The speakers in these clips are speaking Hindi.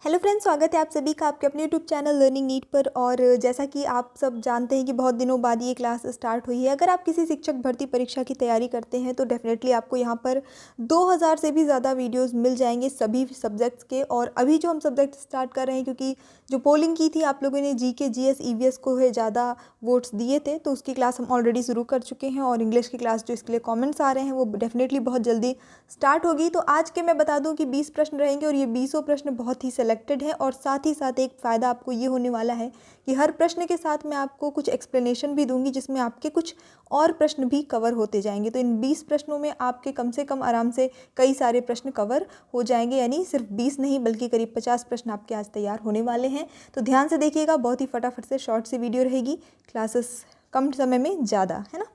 हेलो फ्रेंड्स, स्वागत है आप सभी का आपके अपने यूट्यूब चैनल लर्निंग नीट पर। और जैसा कि आप सब जानते हैं कि बहुत दिनों बाद ये क्लास स्टार्ट हुई है। अगर आप किसी शिक्षक भर्ती परीक्षा की तैयारी करते हैं तो डेफिनेटली आपको यहाँ पर 2000 से भी ज़्यादा वीडियोस मिल जाएंगे सभी सब्जेक्ट्स के। और अभी जो हम सब्जेक्ट स्टार्ट कर रहे हैं, क्योंकि जो पोलिंग की थी आप लोगों ने जीके जीएस ईवीएस को है ज़्यादा वोट्स दिए थे, तो उसकी क्लास हम ऑलरेडी शुरू कर चुके हैं। और इंग्लिश की क्लास जो इसके लिए कॉमेंट्स आ रहे हैं वो डेफिनेटली बहुत जल्दी स्टार्ट होगी। तो आज के मैं बता दूं कि 20 प्रश्न रहेंगे और ये 20 प्रश्न बहुत ही सिलेक्टेड है। और साथ ही साथ एक फ़ायदा आपको ये होने वाला है कि हर प्रश्न के साथ मैं आपको कुछ एक्सप्लेनेशन भी दूंगी, जिसमें आपके कुछ और प्रश्न भी कवर होते जाएंगे। तो इन 20 प्रश्नों में आपके कम से कम आराम से कई सारे प्रश्न कवर हो जाएंगे, यानी सिर्फ 20 नहीं बल्कि करीब 50 प्रश्न आपके आज तैयार होने वाले हैं। तो ध्यान से देखिएगा, बहुत ही फटाफट से शॉर्ट सी वीडियो रहेगी, क्लासेस कम समय में ज़्यादा, है ना।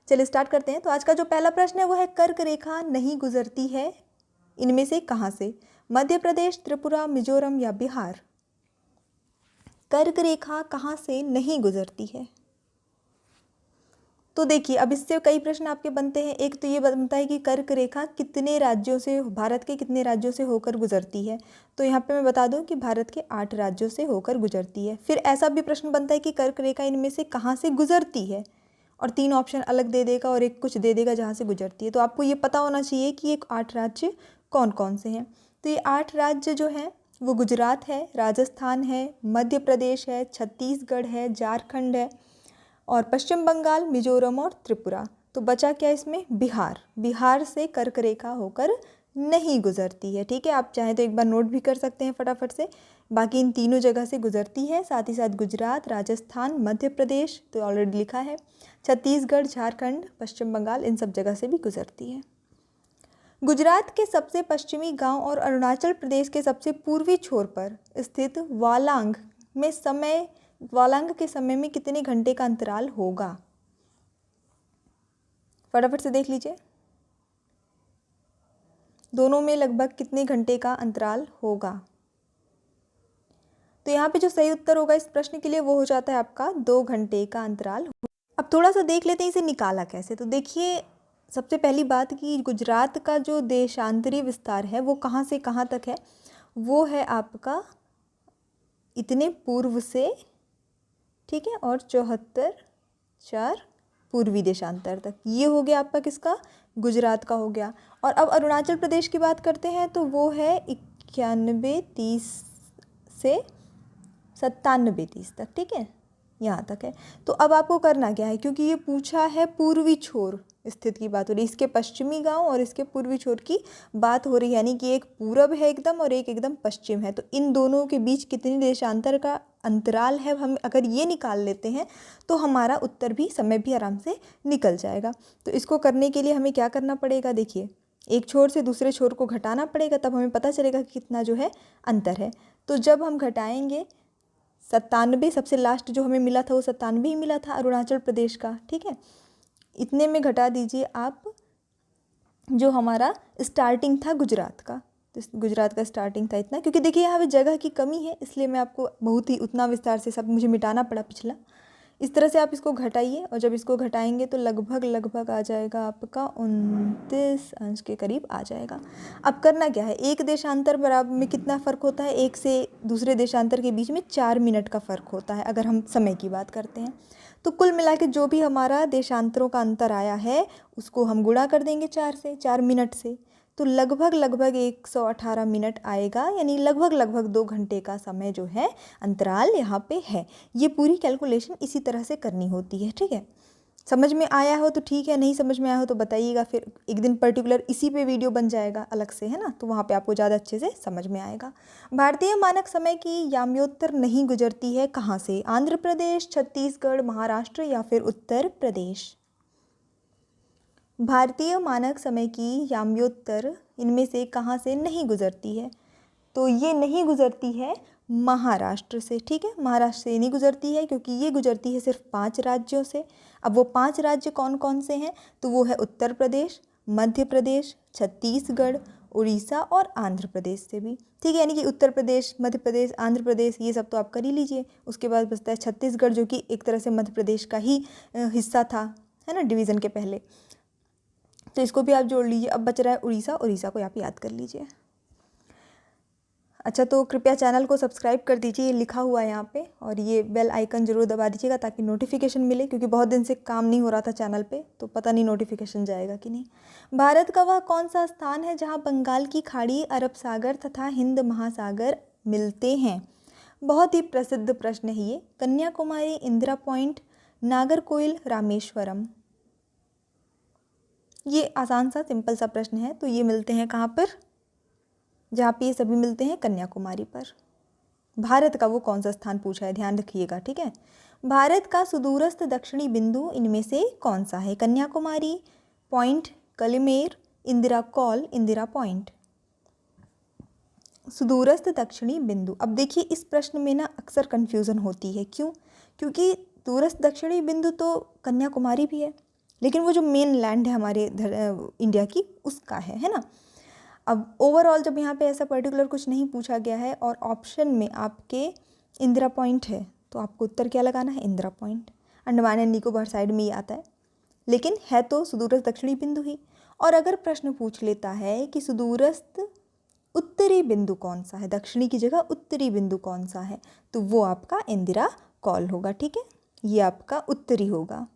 चलिए स्टार्ट करते हैं। तो आज का जो पहला प्रश्न है वो है, कर्क रेखा नहीं गुजरती है इनमें से कहाँ से? मध्य प्रदेश, त्रिपुरा, मिजोरम या बिहार? कर्क रेखा कहाँ से नहीं गुजरती है? तो देखिए, अब इससे कई प्रश्न आपके बनते हैं। एक तो ये बनता है कि कर्क रेखा कितने राज्यों से, भारत के कितने राज्यों से होकर गुजरती है? तो यहाँ पे मैं बता दूं कि भारत के 8 राज्यों से होकर गुजरती है। फिर ऐसा भी प्रश्न बनता है कि कर्क रेखा इनमें से कहाँ से गुजरती है, और 3 ऑप्शन अलग दे देगा और एक कुछ दे देगा जहाँ से गुजरती है। तो आपको ये पता होना चाहिए कि ये 8 राज्य कौन कौन से हैं। तो ये 8 राज्य जो हैं वो गुजरात है, राजस्थान है, मध्य प्रदेश है, छत्तीसगढ़ है, झारखंड है और पश्चिम बंगाल, मिजोरम और त्रिपुरा। तो बचा क्या इसमें? बिहार। बिहार से कर्क रेखा होकर नहीं गुजरती है। ठीक है, आप चाहें तो एक बार नोट भी कर सकते हैं फटाफट से। बाकी इन तीनों जगह से गुजरती है, साथ ही साथ गुजरात, राजस्थान, मध्य प्रदेश तो ऑलरेडी लिखा है, छत्तीसगढ़, झारखंड, पश्चिम बंगाल, इन सब जगह से भी गुजरती है। गुजरात के सबसे पश्चिमी गांव और अरुणाचल प्रदेश के सबसे पूर्वी छोर पर स्थित वालांग के समय में कितने घंटे का अंतराल होगा? फटाफट से देख लीजिए, दोनों में लगभग कितने घंटे का अंतराल होगा? तो यहाँ पे जो सही उत्तर होगा इस प्रश्न के लिए वो हो जाता है आपका 2 घंटे का अंतराल। अब थोड़ा सा देख लेते हैं इसे निकाला कैसे। तो देखिए, सबसे पहली बात कि गुजरात का जो देशांतरी विस्तार है वो कहाँ से कहाँ तक है? वो है आपका इतने पूर्व से, ठीक है, और 74 पूर्वी देशांतर तक। ये हो गया आपका किसका? गुजरात का हो गया। और अब अरुणाचल प्रदेश की बात करते हैं तो वो है 91-30 से 97-30 तक, ठीक है, यहाँ तक है। तो अब आपको करना क्या है, क्योंकि ये पूछा है पूर्वी छोर स्थित की बात हो रही है, इसके पश्चिमी गांव और इसके पूर्वी छोर की बात हो रही है, यानी कि एक पूरब है एकदम और एक एकदम पश्चिम है। तो इन दोनों के बीच कितनी देशांतर का अंतराल है, हम अगर ये निकाल लेते हैं तो हमारा उत्तर भी, समय भी आराम से निकल जाएगा। तो इसको करने के लिए हमें क्या करना पड़ेगा? देखिए, एक छोर से दूसरे छोर को घटाना पड़ेगा, तब हमें पता चलेगा कि कितना जो है अंतर है। तो जब हम घटाएंगे 97, सबसे लास्ट जो हमें मिला था वो 97 ही मिला था अरुणाचल प्रदेश का, ठीक है। इतने में घटा दीजिए आप जो हमारा स्टार्टिंग था गुजरात का। तो गुजरात का स्टार्टिंग था इतना, क्योंकि देखिए यहाँ पे जगह की कमी है, इसलिए मैं आपको बहुत ही उतना विस्तार से सब मुझे मिटाना पड़ा पिछला। इस तरह से आप इसको घटाइए, और जब इसको घटाएंगे तो लगभग आ जाएगा आपका 29 अंश के करीब आ जाएगा। अब करना क्या है, एक देशांतर बराबर में कितना फ़र्क होता है? एक से दूसरे देशांतर के बीच में 4 मिनट का फ़र्क होता है, अगर हम समय की बात करते हैं। तो कुल मिला के जो भी हमारा देशांतरों का अंतर आया है उसको हम गुणा कर देंगे 4 मिनट से, तो लगभग 118 मिनट आएगा, यानी लगभग 2 घंटे का समय जो है अंतराल यहाँ पे है। ये पूरी कैलकुलेशन इसी तरह से करनी होती है, ठीक है। समझ में आया हो तो ठीक है, नहीं समझ में आया हो तो बताइएगा, फिर एक दिन पर्टिकुलर इसी पे वीडियो बन जाएगा अलग से, है ना, तो वहाँ पे आपको ज़्यादा अच्छे से समझ में आएगा। भारतीय मानक समय की याम्योत्तर नहीं गुजरती है कहाँ से? आंध्र प्रदेश, छत्तीसगढ़, महाराष्ट्र या फिर उत्तर प्रदेश? भारतीय मानक समय की याम्योत्तर इनमें से कहाँ से नहीं गुजरती है? तो ये नहीं गुजरती है महाराष्ट्र से, ठीक है, महाराष्ट्र से नहीं गुजरती है, क्योंकि ये गुजरती है सिर्फ 5 राज्यों से। अब वो 5 राज्य कौन कौन से हैं? तो वो है उत्तर प्रदेश, मध्य प्रदेश, छत्तीसगढ़, उड़ीसा और आंध्र प्रदेश से भी, ठीक है। यानी कि उत्तर प्रदेश, मध्य प्रदेश, आंध्र प्रदेश, ये सब तो आप कर ही लीजिए। उसके बाद बचता है छत्तीसगढ़, जो कि एक तरह से मध्य प्रदेश का ही हिस्सा था, है ना, डिवीज़न के पहले। तो इसको भी आप जोड़ लीजिए। अब बच रहा है उड़ीसा, उड़ीसा को आप याद कर लीजिए। अच्छा, तो कृपया चैनल को सब्सक्राइब कर दीजिए, ये लिखा हुआ है यहाँ पे, और ये बेल आइकन ज़रूर दबा दीजिएगा ताकि नोटिफिकेशन मिले, क्योंकि बहुत दिन से काम नहीं हो रहा था चैनल पे, तो पता नहीं नोटिफिकेशन जाएगा कि नहीं। भारत का वह कौन सा स्थान है जहाँ बंगाल की खाड़ी, अरब सागर तथा हिंद महासागर मिलते हैं? बहुत ही प्रसिद्ध प्रश्न है ये। कन्याकुमारी, इंदिरा पॉइंट, नागरकोइल, रामेश्वरम। ये आसान सा सिंपल सा प्रश्न है। तो ये मिलते हैं कहाँ पर? जहाँ पे ये सभी मिलते हैं कन्याकुमारी पर। भारत का वो कौन सा स्थान पूछा है, ध्यान रखिएगा, ठीक है। भारत का सुदूरस्थ दक्षिणी बिंदु इनमें से कौन सा है? Kanyakumari, point Calimere, Indira col, Indira point. सुदूरस्थ दक्षिणी बिंदु। अब देखिए इस प्रश्न में ना अक्सर कन्फ्यूज़न होती है। क्यों? क्योंकि दूरस्थ दक्षिणी बिंदु तो कन्याकुमारी भी है, लेकिन वो जो मेन लैंड है हमारे इंडिया की, उसका है ना। अब ओवरऑल जब यहाँ पे ऐसा पर्टिकुलर कुछ नहीं पूछा गया है और ऑप्शन में आपके इंदिरा पॉइंट है, तो आपको उत्तर क्या लगाना है? Indira point. Andaman and Nicobar side में ही आता है, लेकिन है तो सुदूरस्थ दक्षिणी बिंदु ही। और अगर प्रश्न पूछ लेता है कि सुदूरस्थ उत्तरी बिंदु कौन सा है, दक्षिणी की जगह उत्तरी बिंदु कौन सा है, तो वो आपका इंदिरा कॉल होगा, ठीक है। ये आपका उत्तरी होगा,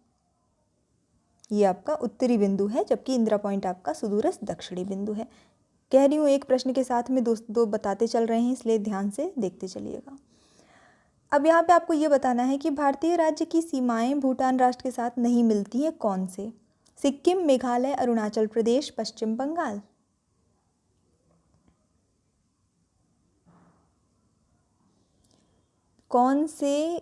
ये आपका उत्तरी बिंदु है, जबकि इंदिरा पॉइंट आपका सुदूरस्थ दक्षिणी बिंदु है। कह रही हूँ एक प्रश्न के साथ में दो बताते चल रहे हैं, इसलिए ध्यान से देखते चलिएगा। अब यहाँ पे आपको ये बताना है कि भारतीय राज्य की सीमाएं भूटान राष्ट्र के साथ नहीं मिलती हैं, कौन से? सिक्किम, मेघालय, अरुणाचल प्रदेश, पश्चिम बंगाल। कौन से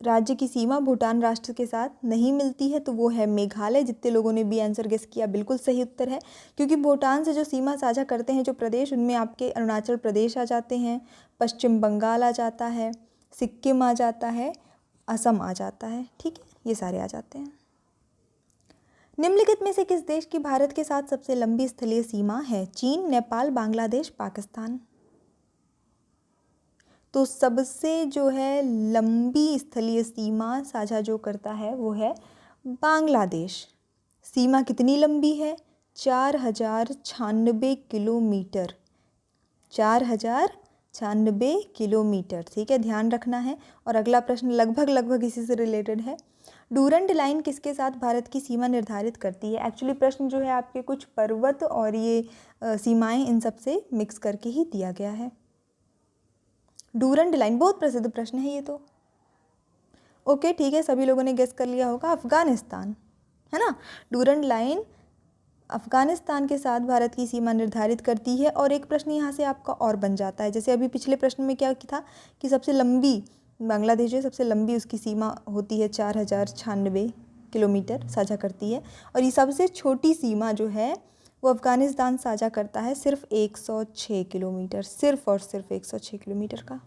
राज्य की सीमा भूटान राष्ट्र के साथ नहीं मिलती है? तो वो है मेघालय। जितने लोगों ने भी आंसर गेस किया बिल्कुल सही उत्तर है, क्योंकि भूटान से जो सीमा साझा करते हैं जो प्रदेश, उनमें आपके अरुणाचल प्रदेश आ जाते हैं, पश्चिम बंगाल आ जाता है, सिक्किम आ जाता है, असम आ जाता है, ठीक है, ये सारे आ जाते हैं। निम्नलिखित में से किस देश की भारत के साथ सबसे लंबी स्थलीय सीमा है? चीन, नेपाल, बांग्लादेश, पाकिस्तान। तो सबसे जो है लंबी स्थलीय सीमा साझा जो करता है वो है बांग्लादेश। सीमा कितनी लंबी है? 4096 किलोमीटर। 4096 किलोमीटर, ठीक है, ध्यान रखना है। और अगला प्रश्न लगभग इसी से रिलेटेड है। डूरंड लाइन किसके साथ भारत की सीमा निर्धारित करती है? एक्चुअली प्रश्न जो है आपके कुछ पर्वत और ये सीमाएं, इन सब से मिक्स करके ही दिया गया है। डूरंड लाइन बहुत प्रसिद्ध प्रश्न है ये तो। ओके, ठीक है, सभी लोगों ने गेस कर लिया होगा, अफगानिस्तान, है ना। डूरंड लाइन अफगानिस्तान के साथ भारत की सीमा निर्धारित करती है। और एक प्रश्न यहाँ से आपका और बन जाता है, जैसे अभी पिछले प्रश्न में क्या था कि सबसे लंबी बांग्लादेश जो सबसे लंबी उसकी सीमा होती है 4096 किलोमीटर साझा करती है, और ये सबसे छोटी सीमा जो है वो अफ़गानिस्तान साझा करता है सिर्फ 106 किलोमीटर, सिर्फ और सिर्फ 106 किलोमीटर का।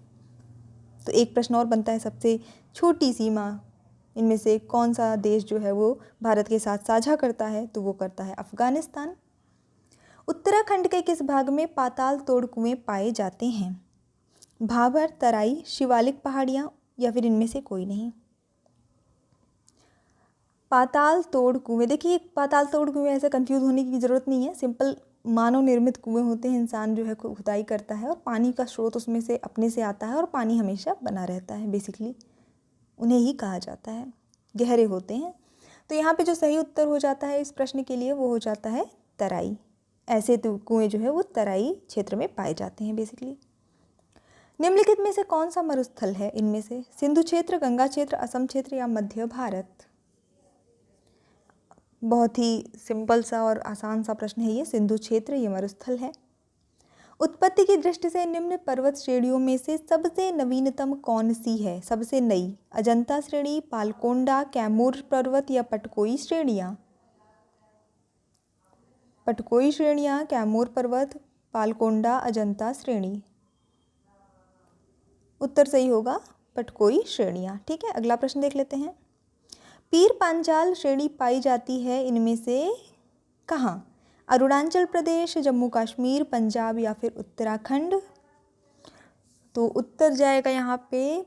तो एक प्रश्न और बनता है, सबसे छोटी सीमा इनमें से कौन सा देश जो है वो भारत के साथ साझा करता है? तो वो करता है अफ़गानिस्तान। उत्तराखंड के किस भाग में पाताल तोड़ कुएं पाए जाते हैं? भाबर, तराई, शिवालिक पहाड़ियाँ, या फिर इनमें से कोई नहीं। पाताल तोड़ कुएं, देखिए पाताल तोड़ कुएं ऐसे कंफ्यूज होने की ज़रूरत नहीं है, सिंपल मानव निर्मित कुएं होते हैं। इंसान जो है खुदाई करता है और पानी का स्रोत उसमें से अपने से आता है और पानी हमेशा बना रहता है, बेसिकली उन्हें ही कहा जाता है, गहरे होते हैं। तो यहाँ पे जो सही उत्तर हो जाता है इस प्रश्न के लिए वो हो जाता है तराई। ऐसे कुएं जो है वो तराई क्षेत्र में पाए जाते हैं बेसिकली। निम्नलिखित में से कौन सा मरुस्थल है इनमें से? सिंधु क्षेत्र, गंगा क्षेत्र, असम क्षेत्र, या मध्य भारत। बहुत ही सिंपल सा और आसान सा प्रश्न है ये। सिंधु क्षेत्र ये मरुस्थल है। उत्पत्ति की दृष्टि से निम्न पर्वत श्रेणियों में से सबसे नवीनतम कौन सी है? सबसे नई? अजंता श्रेणी, पालकोंडा, कैमूर पर्वत, या पटकोई श्रेणियाँ। पटकोई श्रेणियाँ, कैमूर पर्वत, पालकोंडा, अजंता श्रेणी। उत्तर सही होगा पटकोई श्रेणियाँ, ठीक है। अगला प्रश्न देख लेते हैं। पीर पांचाल श्रेणी पाई जाती है इनमें से कहाँ? अरुणाचल प्रदेश, जम्मू कश्मीर, पंजाब, या फिर उत्तराखंड। तो उत्तर जाएगा यहाँ पे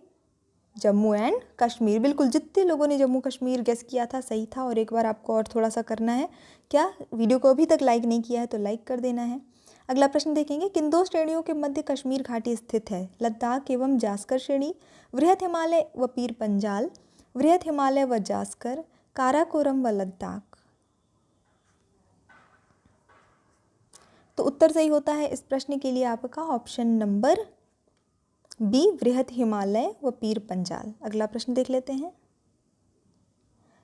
जम्मू एंड कश्मीर। बिल्कुल, जितने लोगों ने जम्मू कश्मीर गेस किया था सही था। और एक बार आपको और थोड़ा सा करना है, क्या वीडियो को अभी तक लाइक नहीं किया है तो लाइक कर देना है। अगला प्रश्न देखेंगे, किन दो श्रेणियों के मध्य कश्मीर घाटी स्थित है? लद्दाख एवं जास्कर श्रेणी, वृहत हिमालय व पीर पंजाल, वृहत हिमालय व जास्कर, काराकोरम व लद्दाख। तो उत्तर सही होता है इस प्रश्न के लिए आपका ऑप्शन नंबर बी, वृहत हिमालय व पीर पंजाल। अगला प्रश्न देख लेते हैं,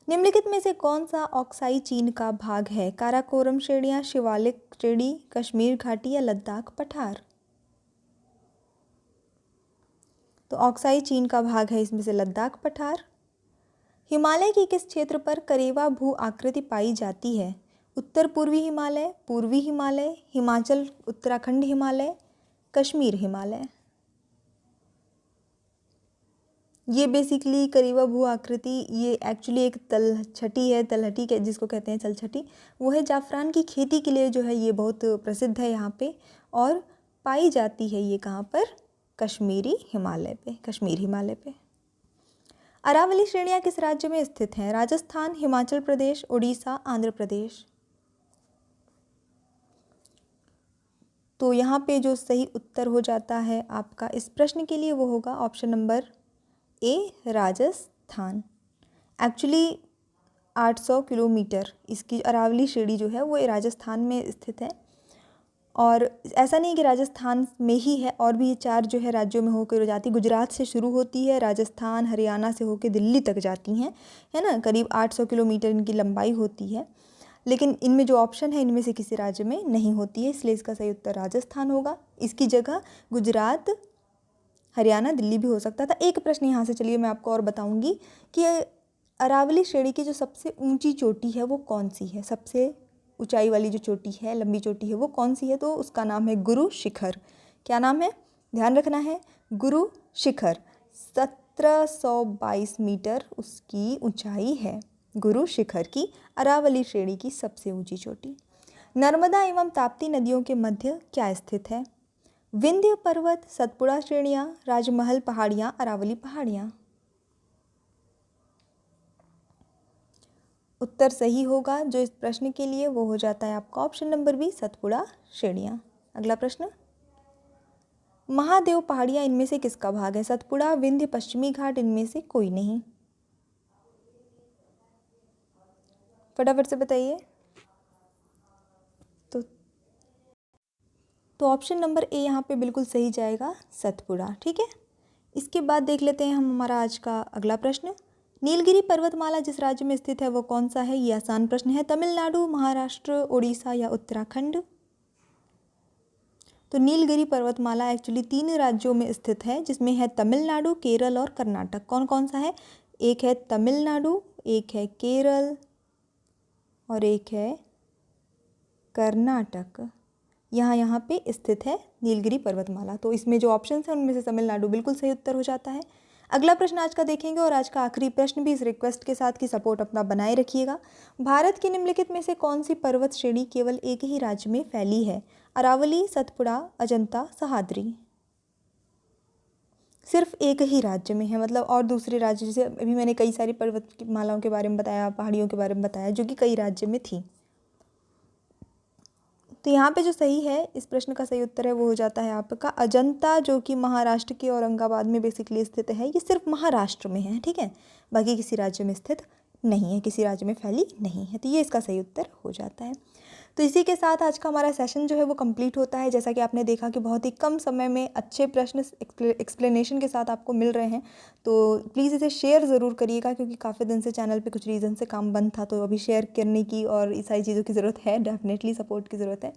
निम्नलिखित में से कौन सा ऑक्साई चीन का भाग है? काराकोरम श्रेणियां, शिवालिक श्रेणी, कश्मीर घाटी या लद्दाख पठार। तो ऑक्साई चीन का भाग है इसमें से लद्दाख पठार। हिमालय के किस क्षेत्र पर करेवा भू आकृति पाई जाती है? उत्तर पूर्वी हिमालय, पूर्वी हिमालय, हिमाचल उत्तराखंड हिमालय, कश्मीर हिमालय। ये बेसिकली करेवा भू आकृति ये एक्चुअली एक तलछटी है, तलहटी के जिसको कहते हैं तलछटी, वो है जाफरान की खेती के लिए जो है ये बहुत प्रसिद्ध है यहाँ पे, और पाई जाती है ये कहाँ पर? कश्मीर हिमालय पे। अरावली श्रेणियाँ किस राज्य में स्थित हैं? राजस्थान, हिमाचल प्रदेश, उड़ीसा, आंध्र प्रदेश। तो यहाँ पे जो सही उत्तर हो जाता है आपका इस प्रश्न के लिए वो होगा option number A, Rajasthan. Actually 800 kilometre इसकी अरावली श्रेणी जो है वो राजस्थान में स्थित है, और ऐसा नहीं कि राजस्थान में ही है, और भी 4 जो है राज्यों में होकर जाती। गुजरात से शुरू होती है, राजस्थान हरियाणा से होकर दिल्ली तक जाती हैं, है ना। करीब 800 किलोमीटर इनकी लंबाई होती है, लेकिन इनमें जो ऑप्शन है इनमें से किसी राज्य में नहीं होती है, इसलिए इसका सही उत्तर राजस्थान होगा। इसकी जगह गुजरात, हरियाणा, दिल्ली भी हो सकता था। एक प्रश्न यहाँ से चलिए मैं आपको और बताऊंगी कि अरावली श्रेणी की जो सबसे ऊंची चोटी है वो कौन सी है? सबसे ऊंचाई वाली जो चोटी है, लंबी चोटी है, वो कौन सी है? तो उसका नाम है गुरु शिखर। क्या नाम है? ध्यान रखना है, गुरु शिखर। 1722 मीटर उसकी ऊंचाई है, गुरु शिखर की अरावली श्रेणी की सबसे ऊंची चोटी। नर्मदा एवं ताप्ती नदियों के मध्य क्या स्थित है? विंध्य पर्वत, सतपुड़ा श्रेणियां, राजमहल पहाड़ियां, अरावली पहाड़ियां। उत्तर सही होगा जो इस प्रश्न के लिए वो हो जाता है आपका ऑप्शन नंबर बी, सतपुड़ा श्रेणियां। अगला प्रश्न, महादेव पहाड़ियां इनमें से किसका भाग है? सतपुड़ा, विंध्य, पश्चिमी घाट, इनमें से कोई नहीं। फटाफट से बताइए। तो ऑप्शन नंबर ए यहाँ पे बिल्कुल सही जाएगा, सतपुड़ा। ठीक है, इसके बाद देख लेते हैं हम हमारा आज का अगला प्रश्न। नीलगिरी पर्वतमाला जिस राज्य में स्थित है वो कौन सा है? ये आसान प्रश्न है। तमिलनाडु, महाराष्ट्र, उड़ीसा या उत्तराखंड। तो नीलगिरी पर्वतमाला एक्चुअली 3 राज्यों में स्थित है, जिसमें है तमिलनाडु, केरल और कर्नाटक। कौन कौन सा है? एक है तमिलनाडु, एक है केरल और एक है कर्नाटक। यहाँ पे स्थित है नीलगिरी पर्वतमाला। तो इसमें जो ऑप्शंस हैं उनमें से तमिलनाडु बिल्कुल सही उत्तर हो जाता है। अगला प्रश्न आज का देखेंगे, और आज का आखिरी प्रश्न भी इस रिक्वेस्ट के साथ कि सपोर्ट अपना बनाए रखिएगा। भारत की निम्नलिखित में से कौन सी पर्वत श्रेणी केवल एक ही राज्य में फैली है? अरावली, सतपुड़ा, अजंता, सह्याद्री। सिर्फ एक ही राज्य में है, मतलब और दूसरे राज्य, जैसे अभी मैंने कई सारी पर्वतमालाओं के बारे में बताया, पहाड़ियों के बारे में बताया, जो कि कई राज्य में थी। तो यहाँ पे जो सही है इस प्रश्न का सही उत्तर है वो हो जाता है आपका अजंता, जो कि महाराष्ट्र के औरंगाबाद में बेसिकली स्थित है। ये सिर्फ महाराष्ट्र में है, ठीक है, बाकी किसी राज्य में स्थित नहीं है, किसी राज्य में फैली नहीं है। तो ये इसका सही उत्तर हो जाता है। तो इसी के साथ आज का हमारा सेशन जो है वो कंप्लीट होता है। जैसा कि आपने देखा कि बहुत ही कम समय में अच्छे प्रश्न एक्सप्लेनेशन के साथ आपको मिल रहे हैं, तो प्लीज़ इसे शेयर ज़रूर करिएगा, क्योंकि काफ़ी दिन से चैनल पे कुछ रीज़न से काम बंद था, तो अभी शेयर करने की और इस सारी चीज़ों की ज़रूरत है, डेफिनेटली सपोर्ट की ज़रूरत है।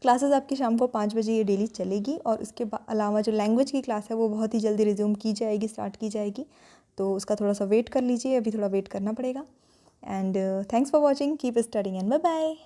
क्लासेस आपकी शाम को 5 बजे ये डेली चलेगी, और उसके अलावा जो लैंग्वेज की क्लास है वो बहुत ही जल्दी रिज्यूम की जाएगी, स्टार्ट की जाएगी, तो उसका थोड़ा सा वेट कर लीजिए, अभी थोड़ा वेट करना पड़ेगा। And thanks for watching, keep studying and bye bye.